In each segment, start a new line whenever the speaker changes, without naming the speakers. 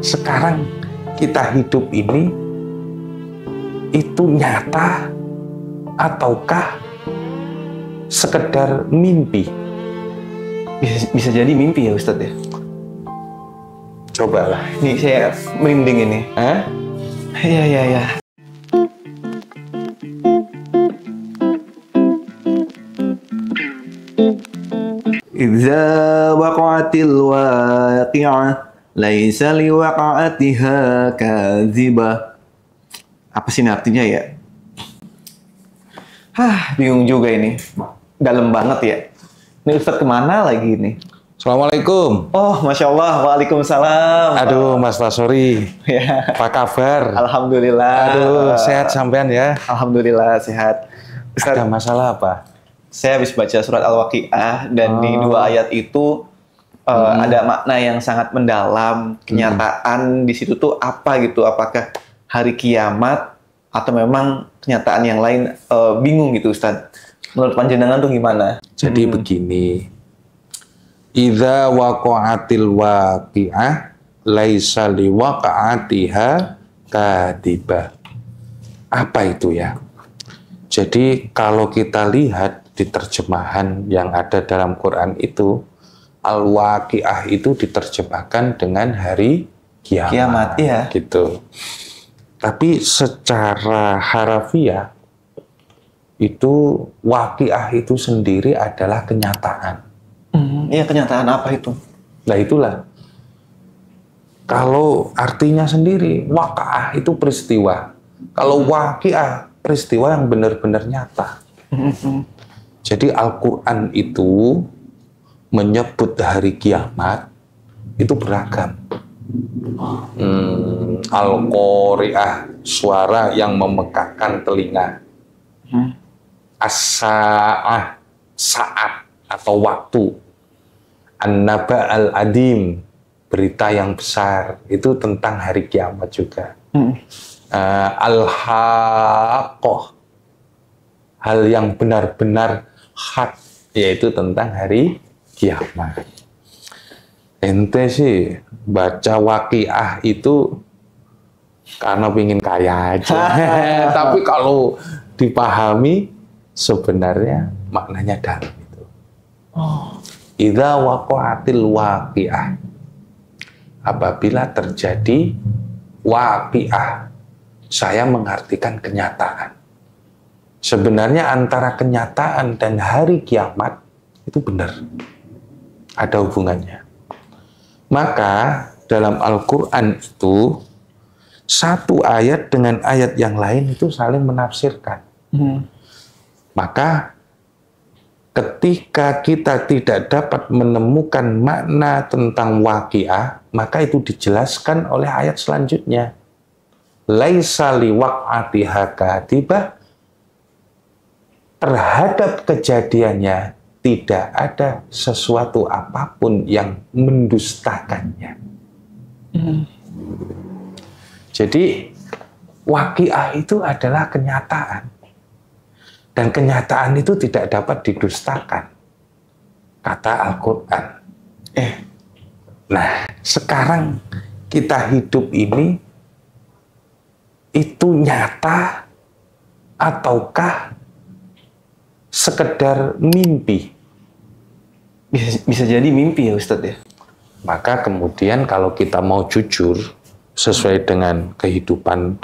sekarang kita hidup ini itu nyata ataukah sekedar mimpi?
Bisa jadi mimpi ya Ustadz ya.
Cobalah.
Ini saya merinding ini.
Hah?
Iya. Idza waqa'atil waqi'ah laisa liwaqa'atiha kadzibah. Apa sih ini artinya ya? Bingung juga ini. Dalam banget ya. Ini Ustadz kemana lagi ini?
Assalamualaikum.
Oh, Masya Allah. Waalaikumsalam.
Aduh, Mas Basori.
Ya.
Apa kabar?
Alhamdulillah.
Aduh, sehat sampean ya?
Alhamdulillah, sehat. Ustadz,
Ada masalah apa?
saya habis baca surat Al-Waqi'ah dan di 2 ayat itu ada makna yang sangat mendalam. Kenyataan di situ tuh apa gitu? Apakah hari kiamat atau memang kenyataan yang lain? Bingung gitu Ustadz. Menurut panjenengan tuh gimana?
Jadi begini, idza waqa'atil waqi'ah laisa liwaqa'atiha kadhibah. Apa itu ya? Jadi kalau kita lihat di terjemahan yang ada dalam Quran itu, al-waqi'ah itu diterjemahkan dengan hari kiamat.
Kiamat, iya.
Gitu. Tapi secara harafiah itu waqi'ah itu sendiri adalah kenyataan.
Iya, kenyataan apa itu?
Nah itulah. Kalau artinya sendiri, waqa'ah itu peristiwa. Kalau waqi'ah, peristiwa yang benar-benar nyata. Jadi Al-Quran itu menyebut hari kiamat itu beragam. Al-Qari'ah, suara yang memekakkan telinga. As-sa'ah, saat atau waktu. An-naba al-adim, berita yang besar. Itu tentang hari kiamat juga. Al-haqqah, hal yang benar-benar hak, yaitu tentang hari kiamat. Ente sih baca waqi'ah itu karena ingin kaya aja. Tapi kalau dipahami sebenarnya maknanya dalam itu. Idza waqa'atil waqi'ah, apabila terjadi waqi'ah, saya mengartikan kenyataan. Sebenarnya antara kenyataan dan hari kiamat itu benar. Ada hubungannya. Maka dalam Al-Quran itu satu ayat dengan ayat yang lain itu saling menafsirkan. Maka ketika kita tidak dapat menemukan makna tentang waqi'ah, maka itu dijelaskan oleh ayat selanjutnya. Laisa liwaq'atiha kadhibah, terhadap kejadiannya tidak ada sesuatu apapun yang mendustakannya. Jadi waqi'ah itu adalah kenyataan. Dan kenyataan itu tidak dapat didustakan. Kata Al-Quran. Nah, sekarang kita hidup ini itu nyata ataukah sekedar mimpi?
Bisa jadi mimpi ya Ustadz ya.
Maka kemudian kalau kita mau jujur sesuai dengan kehidupan,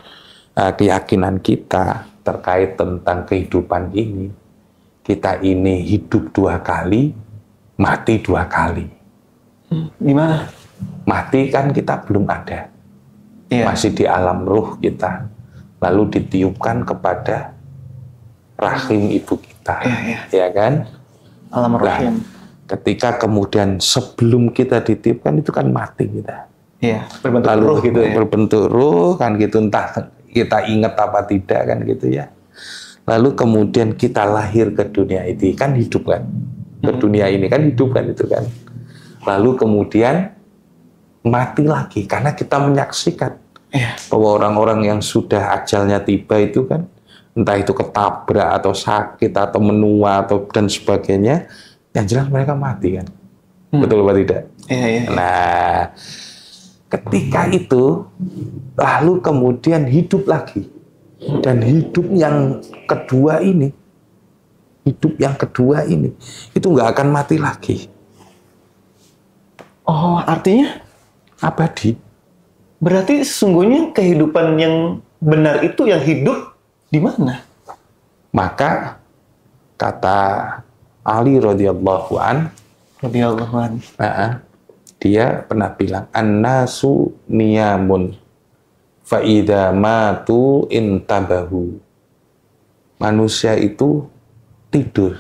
keyakinan kita terkait tentang kehidupan ini, kita ini hidup 2 kali, mati 2 kali.
Gimana?
Mati kan kita belum ada, masih di alam ruh kita, lalu ditiupkan kepada rahim ibu kita, ya kan?
Alam rahim.
Ketika kemudian sebelum kita ditiupkan itu kan mati kita.
Iya, berbentuk
Lalu
ruh gitu ya.
Berbentuk ruh kan gitu, entah kita ingat apa tidak kan gitu ya. Lalu kemudian kita lahir ke dunia ini kan hidup kan. Ke dunia ini kan hidup kan itu kan. Lalu kemudian mati lagi karena kita menyaksikan bahwa orang-orang yang sudah ajalnya tiba itu kan, entah itu ketabrak atau sakit atau menua atau dan sebagainya, yang jelas mereka mati kan. Betul apa tidak?
Iya.
Nah, ketika itu lalu kemudian hidup lagi. Dan hidup yang kedua ini itu nggak akan mati lagi.
Oh, artinya
Abadi.
berarti sesungguhnya kehidupan yang benar itu yang hidup di mana?
Maka kata Ali radhiyallahu an, dia pernah bilang, an-nasu niyamun fa idza matu intabahu. Manusia itu tidur.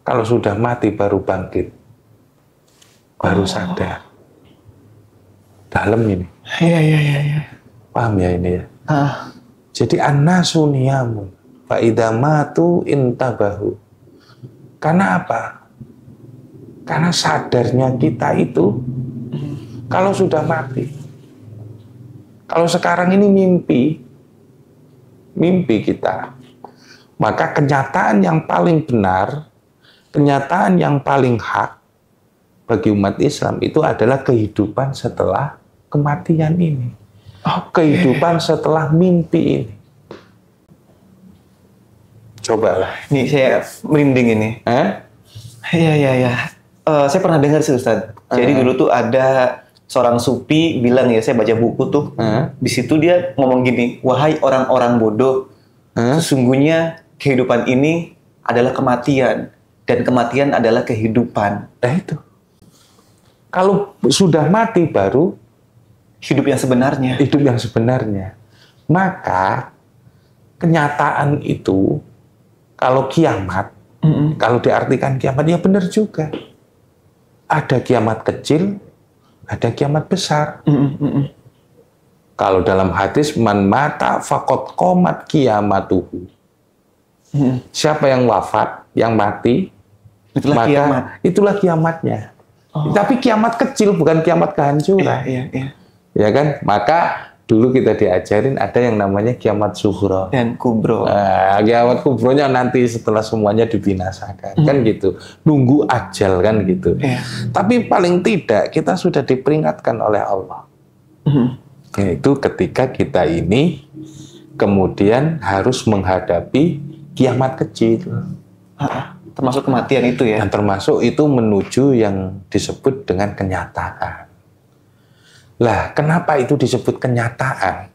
Kalau sudah mati baru bangkit. Baru sadar. Dalam ini.
Iya.
Paham ya ini ya? Jadi an-nasu niyamun fa idza matu intabahu. Karena apa? Karena sadarnya kita itu kalau sudah mati. Kalau sekarang ini mimpi kita, maka kenyataan yang paling benar, kenyataan yang paling hak bagi umat Islam itu adalah kehidupan setelah kematian ini. Kehidupan setelah mimpi ini. Cobalah.
Nih saya merinding ini. Iya. Saya pernah dengar sih Ustaz. Jadi dulu tuh ada seorang sufi bilang ya, saya baca buku tuh. Di situ dia ngomong gini, wahai orang-orang bodoh, sesungguhnya kehidupan ini adalah kematian dan kematian adalah kehidupan.
Itu. Kalau sudah mati baru
hidup yang sebenarnya.
Hidup yang sebenarnya. Maka kenyataan itu kalau kiamat, kalau diartikan kiamat ya benar juga. Ada kiamat kecil, ada kiamat besar. Kalau dalam hadis man mata faqad qomat kiamatuhu. Siapa yang wafat, yang mati,
itulah kiamat.
Itulah kiamatnya. Tapi kiamat kecil, bukan kiamat kehancuran.
Iya.
Ya kan? Maka dulu kita diajarin ada yang namanya kiamat sughra
dan kubro.
Kiamat kubronya nanti setelah semuanya dibinasakan. Kan gitu. Nunggu ajal kan gitu. Tapi paling tidak kita sudah diperingatkan oleh Allah. Yaitu ketika kita ini kemudian harus menghadapi kiamat kecil.
Termasuk kematian itu ya.
Dan termasuk itu menuju yang disebut dengan kenyataan. Lah, kenapa itu disebut kenyataan?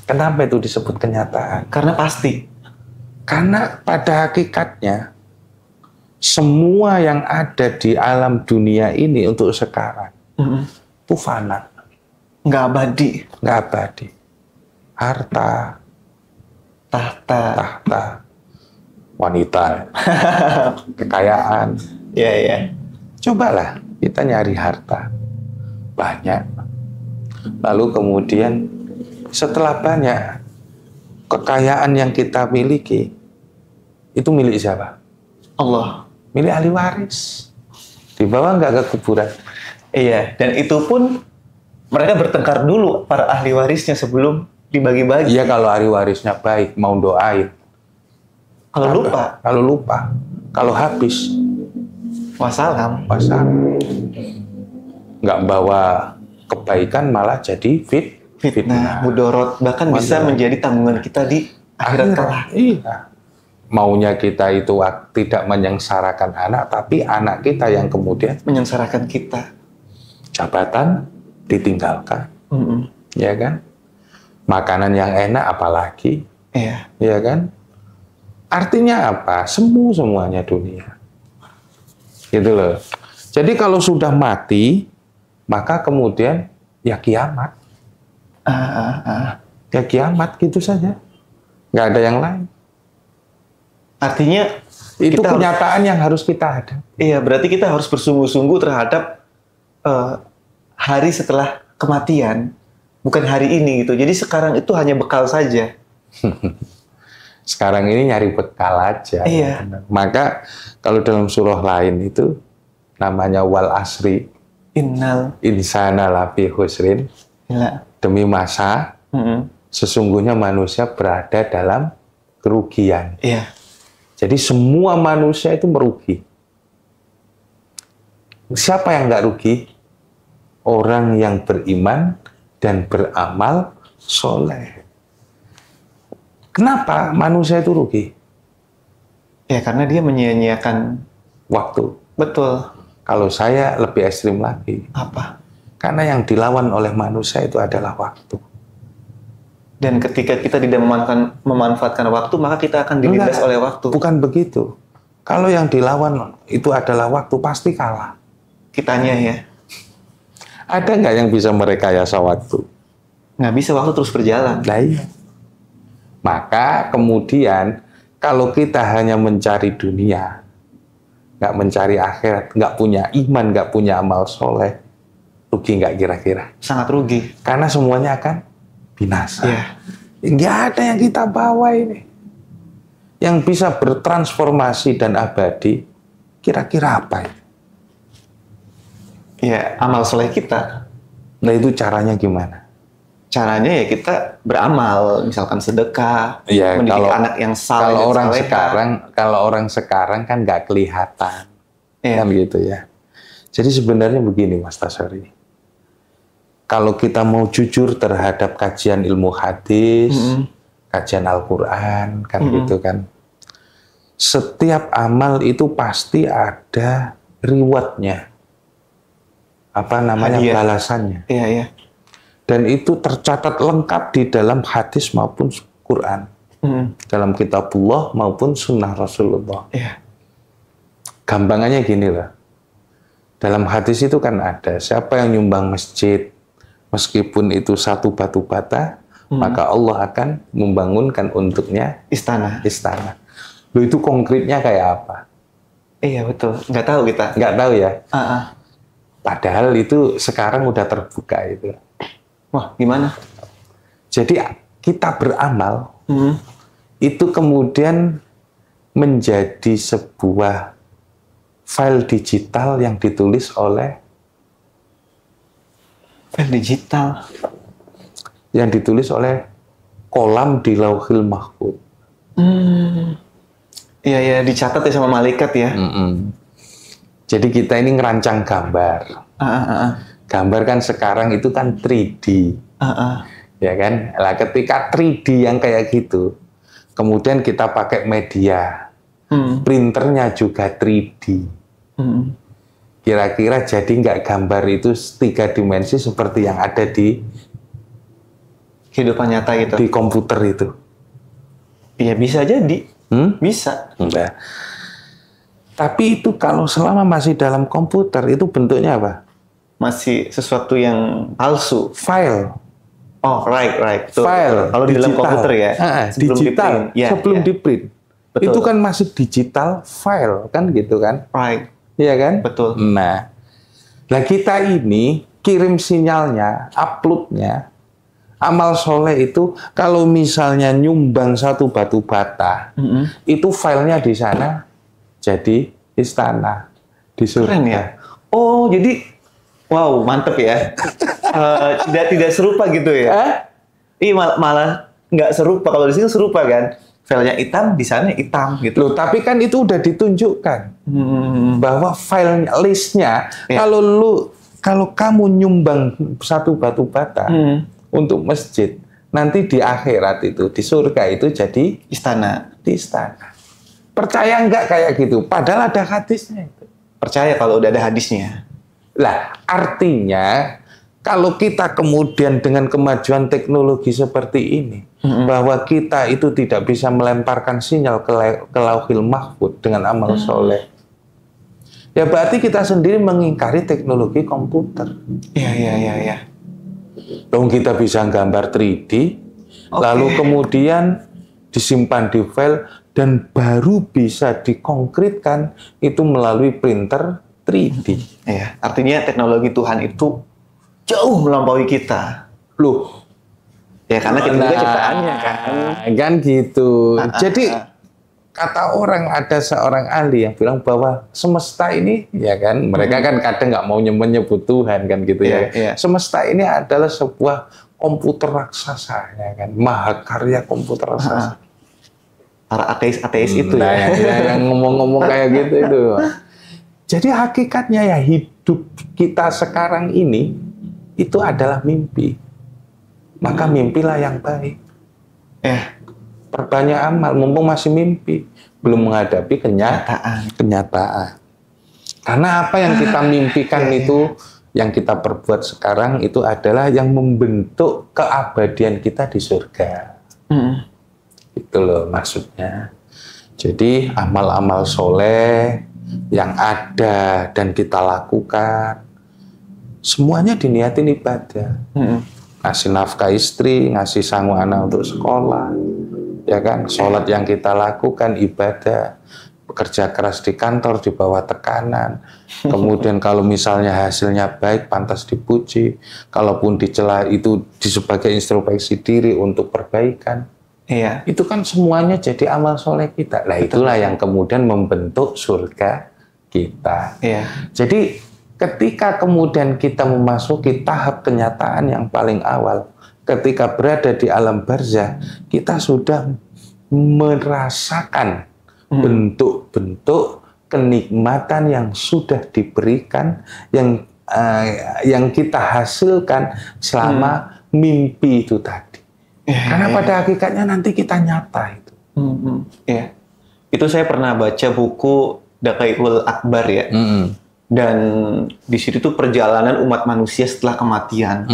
Kenapa itu disebut kenyataan?
Karena pasti.
Karena pada hakikatnya semua yang ada di alam dunia ini untuk sekarang itu fana.
Nggak abadi.
Nggak abadi. Harta, tahta, wanita, kekayaan.
Iya.
Cobalah kita nyari harta. Banyak. Lalu kemudian setelah banyak, kekayaan yang kita miliki itu milik siapa?
Allah.
Milik ahli waris. Dibawa nggak ke kuburan?
Iya, dan itu pun mereka bertengkar dulu para ahli warisnya sebelum dibagi-bagi.
Iya, kalau ahli warisnya baik, mau doain.
Kalau
lupa, kalau habis,
wassalam. Nggak
bawa kebaikan malah jadi fitnah,
mudorot, bahkan bisa menjadi tanggungan kita di akhirat kelak.
Iya. Maunya kita itu tidak menyengsarakan anak, tapi anak kita yang kemudian
menyengsarakan kita.
Jabatan ditinggalkan, ya kan? Makanan yang enak apalagi, ya kan? Artinya apa? Semuanya dunia, gitu loh. Jadi kalau sudah mati, maka kemudian ya kiamat. Ya kiamat gitu saja. Nggak ada yang lain.
Artinya
itu kenyataan yang harus kita hadapi.
Iya, berarti kita harus bersungguh-sungguh terhadap hari setelah kematian. Bukan hari ini gitu. Jadi sekarang itu hanya bekal saja.
Sekarang ini nyari bekal aja.
Iya.
Maka kalau dalam surah lain itu namanya wal asri.
Innal
insana lafi khusrin. Demi masa, sesungguhnya manusia berada dalam kerugian.
Iya.
Jadi semua manusia itu merugi. Siapa yang nggak rugi? orang yang beriman dan beramal soleh. Kenapa manusia itu rugi?
Ya karena dia menyia-nyiakan
Waktu.
betul.
Kalau saya lebih ekstrim lagi.
Apa?
Karena yang dilawan oleh manusia itu adalah waktu.
Dan ketika kita tidak memanfaatkan waktu, maka kita akan dilindas oleh waktu.
Bukan begitu. Kalau yang dilawan itu adalah waktu, pasti kalah.
Kitanya ya.
Ada nggak yang bisa merekayasa waktu?
Nggak bisa, waktu terus berjalan.
Nah, iya. Maka kemudian kalau kita hanya mencari dunia, nggak mencari akhirat, nggak punya iman, nggak punya amal soleh, rugi nggak kira-kira?
Sangat rugi.
Karena semuanya akan binasa.
Iya.
Nggak ada yang kita bawa ini. Yang bisa bertransformasi dan abadi, kira-kira apa itu?
Ya, amal soleh kita.
Nah itu caranya gimana?
Caranya ya kita beramal, misalkan sedekah,
Ya,
mendidik anak yang saleh
kalau
dan
orang
saleha.
kalau orang sekarang kan nggak kelihatan,
Iya.
kan gitu ya. Jadi sebenarnya begini Mas Tasori, kalau kita mau jujur terhadap kajian ilmu hadis, kajian Al-Quran, kan gitu kan, setiap amal itu pasti ada rewardnya, apa namanya,
Hadiah.
balasannya.
Iya, iya.
Dan itu tercatat lengkap di dalam hadis maupun Quran. Dalam kitabullah maupun sunnah Rasulullah.
Iya.
Gampangannya gini lah. Dalam hadis itu kan ada, siapa yang nyumbang masjid, meskipun itu satu batu bata, maka Allah akan membangunkan untuknya
Istana.
istana. Loh itu konkretnya kayak apa?
Iya, betul. Nggak tahu kita.
Nggak tahu ya.
Ah.
Padahal itu sekarang udah terbuka itu.
Wah, gimana?
Jadi kita beramal, itu kemudian menjadi sebuah file digital yang ditulis oleh
File digital.
kolam di Lauhil Mahfuz.
Iya, ya, dicatat ya sama malaikat ya.
Jadi kita ini ngerancang gambar. Gambar kan sekarang itu kan 3D. Ya kan? Lah ketika 3D yang kayak gitu, kemudian kita pakai media. Printernya juga 3D. Kira-kira jadi nggak gambar itu 3 dimensi seperti yang ada di
Kehidupan nyata gitu.
di komputer itu?
Iya, bisa jadi. Bisa.
Enggak. Tapi itu kalau selama masih dalam komputer itu bentuknya apa?
Masih sesuatu yang palsu.
File.
Oh, right. Betul.
File.
Kalau di dalam
digital.
komputer ya. Sebelum
Digital.
di-print. Ya,
sebelum
ya.
di-print.
Betul.
Itu kan masih digital file kan gitu kan?
Right.
Iya kan?
Betul.
Nah, kita ini kirim sinyalnya, uploadnya, amal soleh itu kalau misalnya nyumbang satu batu bata, itu filenya di sana jadi istana di surga.
Keren ya. Oh, jadi wow, mantep ya. Tidak serupa gitu ya. Iya, malah nggak serupa. Kalau di sini serupa kan. Filenya hitam, di sana hitam gitu.
Loh, tapi kan itu udah ditunjukkan bahwa file listnya kalau kamu nyumbang satu batu bata untuk masjid, nanti di akhirat itu di surga itu jadi
Istana.
di istana. Percaya nggak kayak gitu? Padahal ada hadisnya itu.
Percaya kalau udah ada hadisnya.
Lah, artinya kalau kita kemudian dengan kemajuan teknologi seperti ini, bahwa kita itu tidak bisa melemparkan sinyal ke Lauhil Mahfuz dengan amal soleh, ya berarti kita sendiri mengingkari teknologi komputer.
Iya.
Dong kita bisa gambar 3D, lalu kemudian disimpan di file, dan baru bisa dikonkretkan itu melalui printer 3D.
Iya, artinya teknologi Tuhan itu jauh melampaui kita.
Loh,
Ya karena kita juga ciptaannya kan.
Kan gitu. Jadi kata orang, ada seorang ahli yang bilang bahwa semesta ini, ya kan, mereka kan kadang nggak mau menyebut Tuhan kan gitu ya.
Iya.
Semesta ini adalah sebuah komputer raksasa, ya kan, mahakarya komputer raksasa.
Para ateis itu
Nah,
ya.
yang ngomong-ngomong kayak gitu itu. Jadi hakikatnya ya hidup kita sekarang ini itu adalah mimpi. Maka mimpilah yang baik. Perbanyak amal, mumpung masih mimpi, belum menghadapi kenyataan. Karena apa yang kita mimpikan itu, yang kita perbuat sekarang itu adalah yang membentuk keabadian kita di surga. Itu loh maksudnya. Jadi amal-amal soleh yang ada dan kita lakukan, semuanya diniatin ibadah. Ngasih nafkah istri, ngasih sanggup anak untuk sekolah, ya kan? Sholat yang kita lakukan ibadah. Bekerja keras di kantor di bawah tekanan, kemudian kalau misalnya hasilnya baik pantas dipuji, kalaupun dicela itu sebagai introspeksi diri untuk perbaikan. Itu kan semuanya jadi amal soleh kita. Nah itulah yang kemudian membentuk surga kita. Jadi ketika kemudian kita memasuki tahap kenyataan yang paling awal, ketika berada di alam barzah, kita sudah merasakan bentuk-bentuk kenikmatan yang sudah diberikan, yang kita hasilkan selama mimpi itu tadi. Karena pada hakikatnya nanti kita nyata itu.
Itu saya pernah baca buku Daqaiqul Akbar ya. Dan di situ tuh perjalanan umat manusia setelah kematian.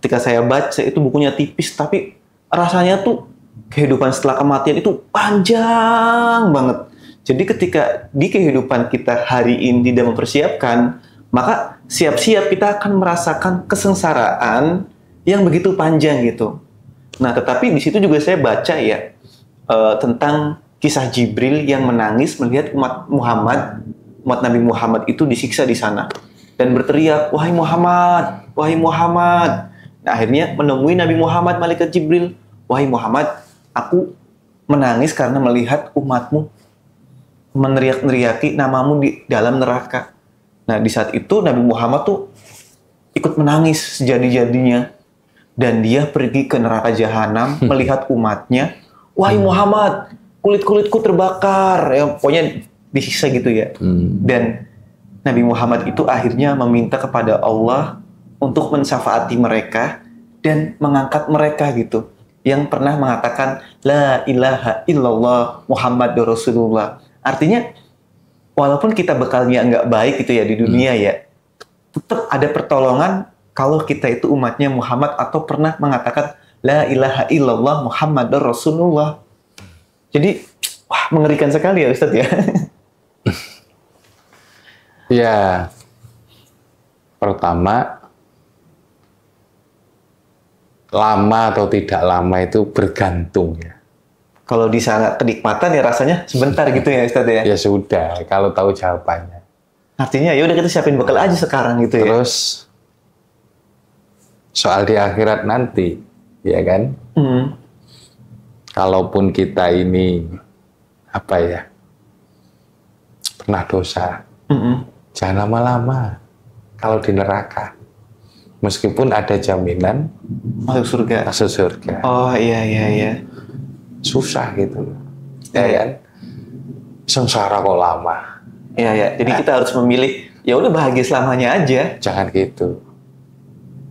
Ketika saya baca itu bukunya tipis, tapi rasanya tuh kehidupan setelah kematian itu panjang banget. Jadi ketika di kehidupan kita hari ini tidak mempersiapkan, maka siap-siap kita akan merasakan kesengsaraan yang begitu panjang gitu. Nah, tetapi di situ juga saya baca ya tentang kisah Jibril yang menangis melihat umat Nabi Muhammad itu disiksa di sana dan berteriak, "Wahai Muhammad, wahai Muhammad." Nah, akhirnya menemui Nabi Muhammad, malaikat Jibril, "Wahai Muhammad, aku menangis karena melihat umatmu meneriak-neriaki namamu di dalam neraka." Nah, di saat itu Nabi Muhammad tuh ikut menangis sejadi-jadinya. Dan dia pergi ke neraka jahanam melihat umatnya. "Wahai Muhammad, kulit-kulitku terbakar." Ya, pokoknya disiksa gitu ya. Dan Nabi Muhammad itu akhirnya meminta kepada Allah untuk mensyafaati mereka dan mengangkat mereka gitu. Yang pernah mengatakan La ilaha illallah Muhammadur Rasulullah. Artinya walaupun kita bekalnya nggak baik gitu ya di dunia ya, tetap ada pertolongan kalau kita itu umatnya Muhammad atau pernah mengatakan La ilaha illallah Muhammadur Rasulullah. Jadi wah, mengerikan sekali ya Ustadz ya.
Ya, pertama lama atau tidak lama itu bergantung ya.
Kalau di sana kenikmatan ya rasanya sebentar gitu ya Ustadz ya.
Ya sudah, kalau tahu jawabannya.
Artinya ya udah kita siapin bekal aja sekarang gitu ya.
Terus soal di akhirat nanti, ya kan? Kalaupun kita ini apa ya, pernah dosa, jangan lama-lama. Kalau di neraka, meskipun ada jaminan
masuk surga.
Masuk surga.
Oh iya.
Susah gitu, ya kan? Sengsara kok lama.
Iya. Jadi kita harus memilih. Ya udah bahagia selamanya aja.
Jangan gitu.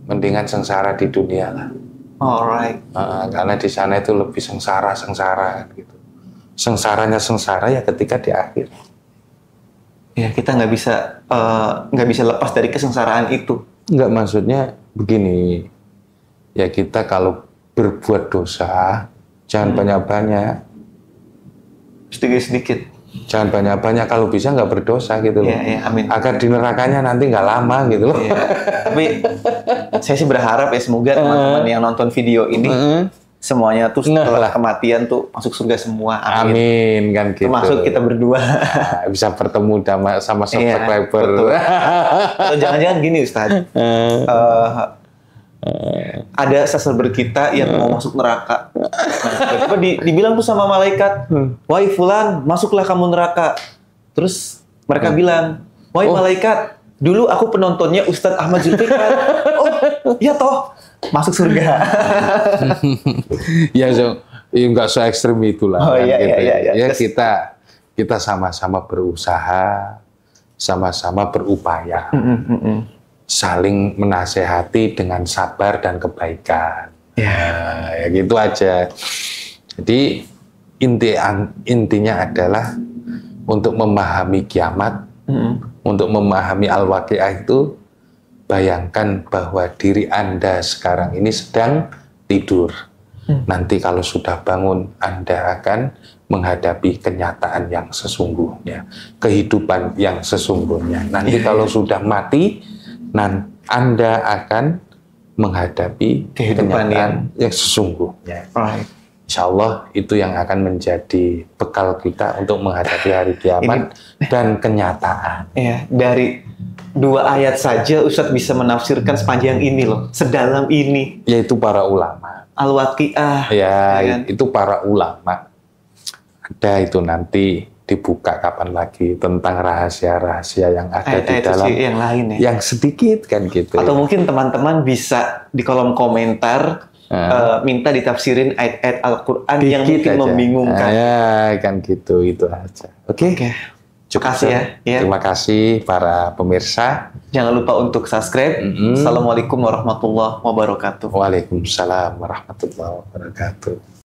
Mendingan sengsara di dunia lah.
Alright.
Karena di sana itu lebih sengsara gitu. Sengsaranya sengsara ya ketika di akhir.
Ya kita nggak bisa lepas dari kesengsaraan itu.
Nggak, maksudnya begini. Ya kita kalau berbuat dosa jangan banyak-banyak.
Sedikit-sedikit.
Jangan banyak-banyak, kalau bisa nggak berdosa gitu loh.
Iya, amin.
Agar di nerakanya nanti nggak lama gitu loh.
Iya. Tapi saya sih berharap ya semoga teman-teman yang nonton video ini semuanya tuh setelah kematian tuh masuk surga semua.
Amin kan gitu.
Termasuk kita berdua.
Nah, bisa bertemu sama subscriber.
Betul. Atau jangan-jangan gini Ustadz. Ada subscriber kita yang mau masuk neraka. Nah, tiba-tiba dibilang tuh sama malaikat, "Wahai fulan, masuklah kamu neraka." Terus mereka bilang, "Wahai malaikat, dulu aku penontonnya Ustadz Ahmad Zulfikar." "Oh, iya toh, masuk surga."
Ya nggak se ekstrim itulah.
Oh,
kan,
iya,
gitu.
iya.
Ya kita sama-sama berusaha, sama-sama berupaya. saling menasehati dengan sabar dan kebaikan. Ya gitu aja. Jadi intinya adalah untuk memahami kiamat, untuk memahami al-waqiah itu, bayangkan bahwa diri Anda sekarang ini sedang tidur. Nanti kalau sudah bangun, Anda akan menghadapi kenyataan yang sesungguhnya, kehidupan yang sesungguhnya. Nanti kalau sudah mati, Anda akan menghadapi
kehidupan
yang sesungguhnya.
Right.
Insya Allah itu yang akan menjadi bekal kita untuk menghadapi hari kiamat dan kenyataan.
Ya, dari 2 ayat saja Ustadz bisa menafsirkan sepanjang ini loh, sedalam ini.
Yaitu para ulama.
Al-Waqiah.
Ya,
kan?
itu para ulama. Ada itu nanti dibuka kapan lagi tentang rahasia-rahasia yang ada di dalam
yang lain ya.
Yang sedikit kan gitu.
Atau mungkin teman-teman bisa di kolom komentar minta ditafsirin ayat-ayat Al-Quran yang mungkin
aja.
membingungkan.
Ya, kan gitu, itu aja. Oke.
Terima kasih ya.
Terima kasih para pemirsa.
Jangan lupa untuk subscribe. Assalamualaikum warahmatullahi wabarakatuh.
Waalaikumsalam warahmatullahi wabarakatuh.